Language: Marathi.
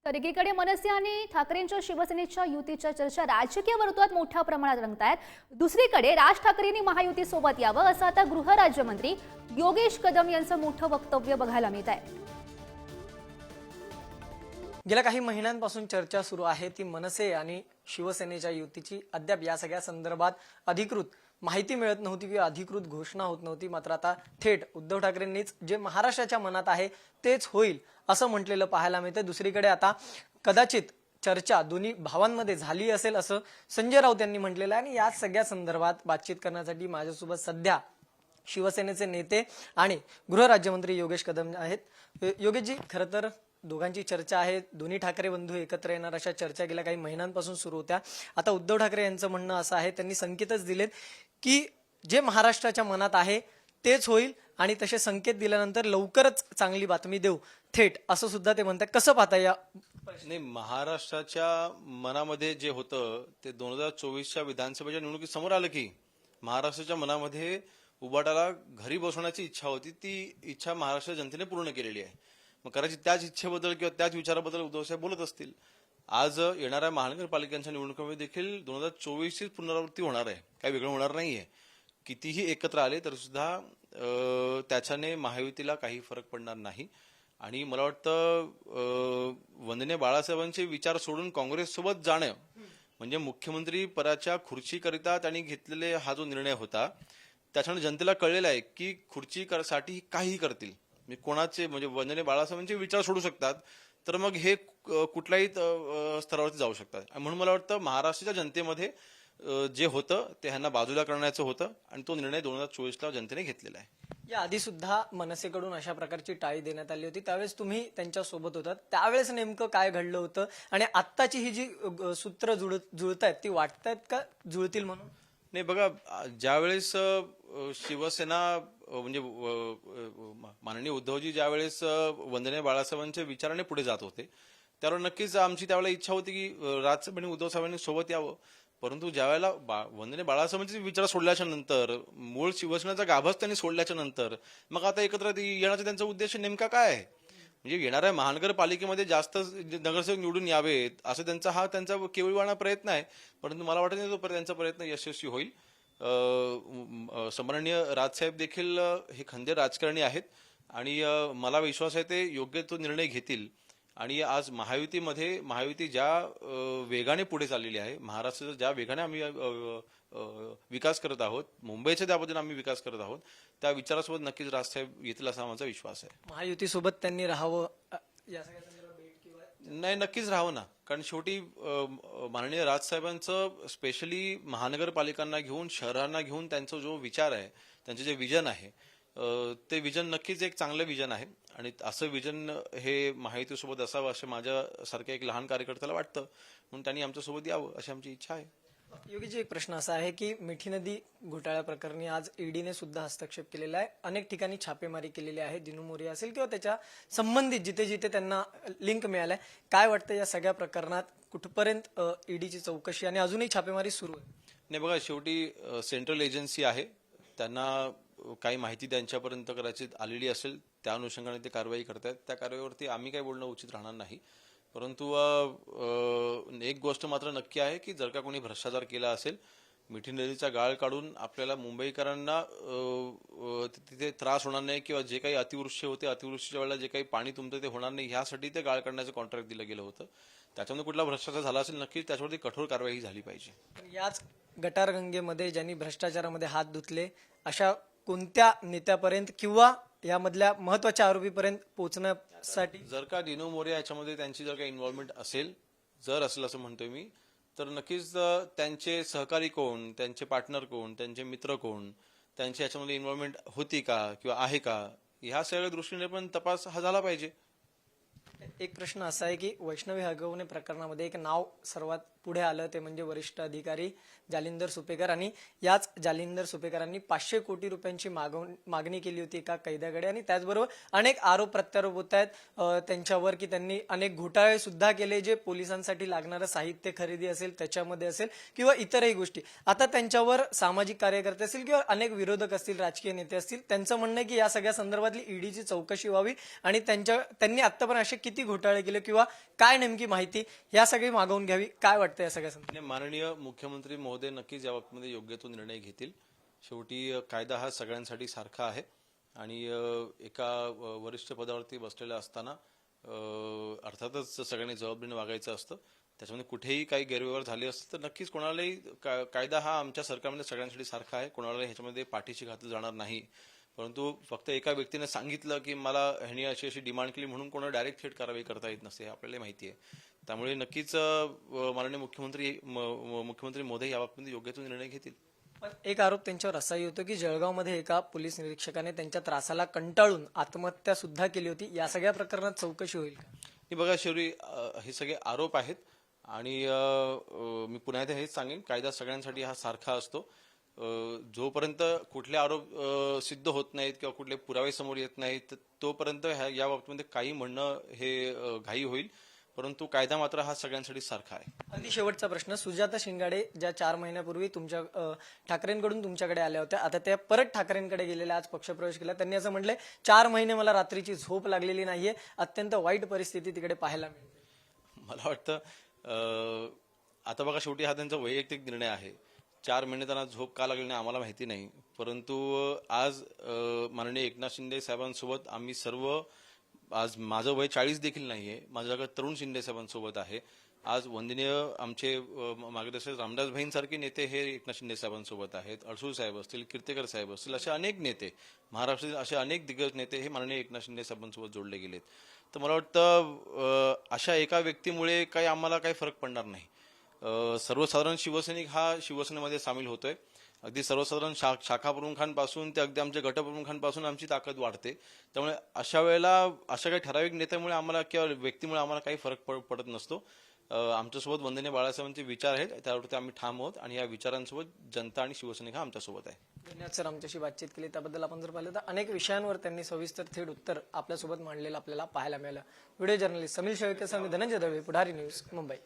तर एकीकडे मनसे आणि ठाकरेंच्या शिवसेनेच्या युतीच्या चर्चा राजकीय वर्तुळात मोठ्या प्रमाणात रंगतायत. दुसरीकडे राज ठाकरेंनी महायुती सोबत यावं असं आता गृहराज्यमंत्री योगेश कदम यांचं मोठं वक्तव्य बघायला मिळत आहे. गेल्या काही महिन्यांपासून चर्चा सुरू आहे ती मनसे आणि शिवसेनेच्या युतीची. अद्याप या सगळ्या संदर्भात अधिकृत माहिती मिळत नव्हती किंवा अधिकृत घोषणा होत नव्हती. मात्र आता थेट उद्धव ठाकरेंनीच जे महाराष्ट्राच्या मनात आहे तेच होईल असं म्हटलेलं पाहायला मिळतं. दुसरीकडे आता कदाचित चर्चा दोन्ही भावांमध्ये झाली असेल असं संजय राऊत यांनी म्हटलेलं आहे. आणि या सगळ्या संदर्भात बातचीत करण्यासाठी माझ्यासोबत सध्या शिवसेनेचे नेते आणि गृहराज्यमंत्री योगेश कदम आहेत. योगेशजी, खरं तर दोघांची चर्चा आहे, दोन्ही ठाकरे बंधू एकत्र येणार अशा चर्चा गेल्या काही महिन्यांपासून सुरू होत्या. आता उद्धव ठाकरे यांचं म्हणणं असं आहे, त्यांनी संकेतच दिलेत की जे महाराष्ट्राच्या मनात आहे तेच होईल आणि तसे संकेत दिल्यानंतर लवकरच चांगली बातमी देऊ थेट, असं सुद्धा ते म्हणतात. कसं पाहता या? नाही, महाराष्ट्राच्या मनामध्ये जे होतं ते 2024च्या विधानसभेच्या निवडणुकीत समोर आलं की महाराष्ट्राच्या मनामध्ये उबाटाला घरी बसवण्याची इच्छा होती. ती इच्छा महाराष्ट्र जनतेने पूर्ण केलेली आहे. मग कदाचित त्याच इच्छेबद्दल किंवा त्याच विचाराबद्दल उद्धव साहेब बोलत असतील. आज येणाऱ्या महानगरपालिकांच्या निवडणुकीमध्ये देखील 2024ची पुनरावृत्ती होणार आहे, काही वेगळं होणार नाहीये. कितीही एकत्र आले तर सुद्धा त्याच्याने महायुतीला काही फरक पडणार नाही. आणि मला वाटतं वंदनीय बाळासाहेबांचे विचार सोडून काँग्रेससोबत जाणं म्हणजे मुख्यमंत्री पदाच्या खुर्चीकरिता त्यांनी घेतलेले हा जो निर्णय होता त्याच्याने जनतेला कळलेला आहे की खुर्चीसाठी काहीही करतील. कोणाचे म्हणजे वंदनीय बाळासाहेबांचे विचार सोडू शकतात तर मग हे कुठल्याही स्तरावरती जाऊ शकतात. म्हणून मला वाटतं महाराष्ट्राच्या जनतेमध्ये जे होतं ते ह्यांना बाजूला करण्याचं होतं आणि तो निर्णय 2024ला जनतेने घेतलेला आहे. या आधी सुद्धा मनसेकडून अशा प्रकारची टाळी देण्यात आली होती, त्यावेळेस तुम्ही त्यांच्या सोबत होतात. त्यावेळेस नेमकं काय घडलं होतं आणि आत्ताची ही जी सूत्र जुळतायत ती वाटतायत का जुळतील म्हणून? नाही बघा, ज्यावेळेस शिवसेना म्हणजे माननीय उद्धवजी ज्यावेळेस वंदनीय बाळासाहेबांच्या विचाराने पुढे जात होते त्यावेळेला नक्कीच आमची त्यावेळेला इच्छा होती की राजसाहेब आणि उद्धव साहेबांनी सोबत यावं. परंतु ज्यावेळेला वंदनीय बाळासाहेबांचे विचार सोडल्याच्या नंतर, मूळ शिवसेनेचा गाभाच त्यांनी सोडल्याच्या नंतर मग आता एकत्र येण्याचा त्यांचा उद्देश नेमका काय आहे? म्हणजे येणाऱ्या महानगरपालिकेमध्ये जास्त नगरसेवक निवडून यावेत असं त्यांचा केवळवाणा प्रयत्न आहे. परंतु मला वाटत नाही तो त्यांचा प्रयत्न यशस्वी होईल. सन्माननीय राजसाहेब देखील हे खंदे राजकारणी आहेत आणि मला विश्वास आहे ते योग्य तो निर्णय घेतील. आणि आज महायुती ज्या वेगाने पुढे चाललेली आहे, महाराष्ट्राचा ज्या वेगाने आम्ही विकास करत आहोत, मुंबईच्या त्या पद्धतीने आम्ही विकास करत आहोत, त्या विचारासोबत नक्कीच राजसाहेब येतील असा माझा विश्वास आहे. महायुतीसोबत त्यांनी राहावं या सगळ्या नाही, नक्कीच राहावं ना. कारण शेवटी माननीय राजसाहेबांचं स्पेशली महानगरपालिकांना घेऊन, शहरांना घेऊन त्यांचा जो विचार आहे, त्यांचे जे विजन आहे ते विजन नक्कीच एक चांगलं विजन आहे. आणि असं विजन हे महायुतीसोबत असावं असं माझ्यासारख्या एक लहान कार्यकर्त्याला वाटतं. म्हणून त्यांनी आमच्यासोबत यावं अशी आमची इच्छा आहे. योगीजी, एक प्रश्न असा आहे की मिठी नदी घोटाळ्या प्रकरणी आज ईडीने सुद्धा हस्तक्षेप केलेला आहे. अनेक ठिकाणी छापेमारी केलेली आहे, दिनू मोरिया असेल किंवा त्याच्या संबंधित जिथे जिथे त्यांना लिंक मिळालाय. काय वाटतं या सगळ्या प्रकरणात कुठपर्यंत ईडीची चौकशी आणि अजूनही छापेमारी सुरू आहे? नाही बघा, शेवटी सेंट्रल एजन्सी आहे, त्यांना काही माहिती त्यांच्यापर्यंत कदाचित आलेली असेल, त्या अनुषंगाने ते कारवाई करतायत. त्या कारवाईवरती आम्ही काही बोलणं उचित राहणार नाही. परंतु एक गोष्ट मात्र नक्की आहे की जर का कोणी भ्रष्टाचार केला असेल, मिठी नदीचा गाळ काढून आपल्याला मुंबईकरांना तिथे त्रास होणार नाही किंवा जे काही अतिवृष्टी होते, अतिवृष्टीच्या वेळेला जे काही पाणी तुमचं ते होणार नाही, ह्यासाठी ते गाळ काढण्याचं कॉन्ट्रॅक्ट दिलं गेलं होतं. त्याच्यामध्ये कुठला भ्रष्टाचार झाला असेल नक्कीच त्याच्यावरती कठोर कारवाई झाली पाहिजे. याच गटारगंगेमध्ये ज्यांनी भ्रष्टाचारामध्ये हात धुतले अशा कोणत्या नेत्यापर्यंत किंवा यामधल्या महत्वाच्या आरोपीपर्यंत पोहोचण्यासाठी जर का दिनू मोरिया याच्यामध्ये त्यांची जर काही इन्व्हॉल्वमेंट असेल असं म्हणतोय मी, तर नक्कीच त्यांचे सहकारी कोण, त्यांचे पार्टनर कोण, त्यांचे मित्र कोण, त्यांची याच्यामध्ये इन्व्हॉल्वमेंट होती का किंवा आहे का, ह्या सगळ्या दृष्टीने पण तपास हा झाला पाहिजे. एक प्रश्न असा आहे की वैष्णवी हगवणे प्रकरणामध्ये एक नाव सर्वात पुढे आलं, ते म्हणजे वरिष्ठ अधिकारी जालिंदर सुपेकर. आणि याच जालिंदर सुपेकरांनी 500 कोटी रुपयांची मागणी केली होती एका कैद्याकडे. आणि त्याचबरोबर अनेक आरोप प्रत्यारोप होत आहेत त्यांच्यावर की त्यांनी अनेक घोटाळे सुद्धा केले, जे पोलिसांसाठी लागणारं साहित्य खरेदी असेल त्याच्यामध्ये असेल किंवा इतरही गोष्टी. आता त्यांच्यावर सामाजिक कार्यकर्ते असतील किंवा अनेक विरोधक असतील, राजकीय नेते असतील, त्यांचं म्हणणं आहे की या सगळ्या संदर्भातली ईडीची चौकशी व्हावी आणि त्यांनी आतापर्यंत असे किती घोटाळे केले किंवा काय नेमकी माहिती या सगळी मागवून घ्यावी, काय वाटतं या सगळ्या संदर्भात? आणि माननीय मुख्यमंत्री महोदय नक्कीच या बाबतीमध्ये योग्य तो निर्णय घेतील. शेवटी कायदा हा सगळ्यांसाठी सारखा आहे आणि एका वरिष्ठ पदावरती बसलेला असताना अर्थातच सगळ्यांनी जबाबदारीने वागायचं असतं. त्याच्यामध्ये कुठेही काही गैरव्यवहार झाले असते तर नक्कीच कोणालाही कायदा हा आमच्या सरकारमध्ये सगळ्यांसाठी सारखा आहे, कोणालाही ह्याच्यामध्ये पाठीशी घातलं जाणार नाही. परंतु फक्त एका व्यक्तीने सांगितलं की मला ह्यानी अशी अशी डिमांड केली म्हणून कोणाला डायरेक्ट थेट कारवाई करता येत नसते, हे आपल्याला माहिती आहे. त्यामुळे नक्कीच माननीय मुख्यमंत्री महोदय या बाबतीत योग्य तो निर्णय घेतील. पण एक आरोप त्यांच्यावर असाही होतो की जळगावमध्ये एका पोलीस निरीक्षकाने त्यांच्या त्रासाला कंटाळून आत्महत्या सुद्धा केली होती. या सगळ्या प्रकरणात चौकशी होईल का? हे बघा शेवटी हे सगळे आरोप आहेत आणि मी पुन्हा एकदा हेच सांगेन, कायदा सगळ्यांसाठी हा सारखा असतो. जोपर्यंत कुठले आरोप सिद्ध होत नाहीत किंवा कुठले पुरावे समोर येत नाहीत तोपर्यंत या बाबतीमध्ये काही म्हणणं हे घाई होईल. परंतु कायदा मात्र हा सगळ्यांसाठी सारखा आहे. अगदी शेवटचा प्रश्न, सुजाता शिंगाडे ज्या 4 महिन्यापूर्वी तुमच्या ठाकरेंकडून तुमच्याकडे आल्या होत्या, आता त्या परत ठाकरेंकडे गेलेल्या, आज पक्षप्रवेश केला. त्यांनी असं म्हटलंय 4 महिने मला रात्रीची झोप लागलेली नाहीये, अत्यंत वाईट परिस्थिती तिकडे पाहायला मिळते. मला वाटतं आता बघा शेवटी हा त्यांचा वैयक्तिक निर्णय आहे. 4 महिने त्यांना झोप का लागली नाही आम्हाला माहिती नाही. परंतु आज माननीय एकनाथ शिंदे साहेबांसोबत आम्ही सर्व, आज माझं वय 40 देखील नाहीये, माझ्याकडे तरुण शिंदे साहेबांसोबत आहे. आज वंदनीय आमचे मार्गदर्शक रामदास भाईंसारखे नेते हे एकनाथ शिंदे साहेबांसोबत आहेत. अडसूळ साहेब असतील, कीर्तेकर साहेब असतील, असे अनेक नेते, महाराष्ट्रातील असे अनेक दिग्गज नेते हे माननीय एकनाथ शिंदे साहेबांसोबत जोडले गेलेत. तर मला वाटतं अशा एका व्यक्तीमुळे काही आम्हाला काही फरक पडणार नाही. सर्वसाधारण शिवसैनिक हा शिवसेनेमध्ये सामील होतोय. अगदी सर्वसाधारण शाखा प्रमुखांपासून ते अगदी आमच्या गटप्रमुखांपासून आमची ताकद वाढते. त्यामुळे अशा वेळेला अशा काही ठराविक नेत्यामुळे आम्हाला किंवा व्यक्तीमुळे आम्हाला काही फरक पडत नसतो. आमच्यासोबत वंदनीय बाळासाहेबांचे विचार आहेत, त्यावरती आम्ही ठाम आहोत आणि या विचारांसोबत जनता आणि शिवसैनिक हा आमच्यासोबत आहे. धन्यवाद सर, आमच्याशी बातचीत केली त्याबद्दल. आपण जर पाहिलं तर अनेक विषयांवर त्यांनी सविस्तर थेट उत्तर आपल्यासोबत मांडलेलं आपल्याला पाहायला मिळालं. व्हिडिओ जर्नलिस्ट समीर शेळकेसह मी धनंजय दळवे, पुढारी न्यूज, मुंबई.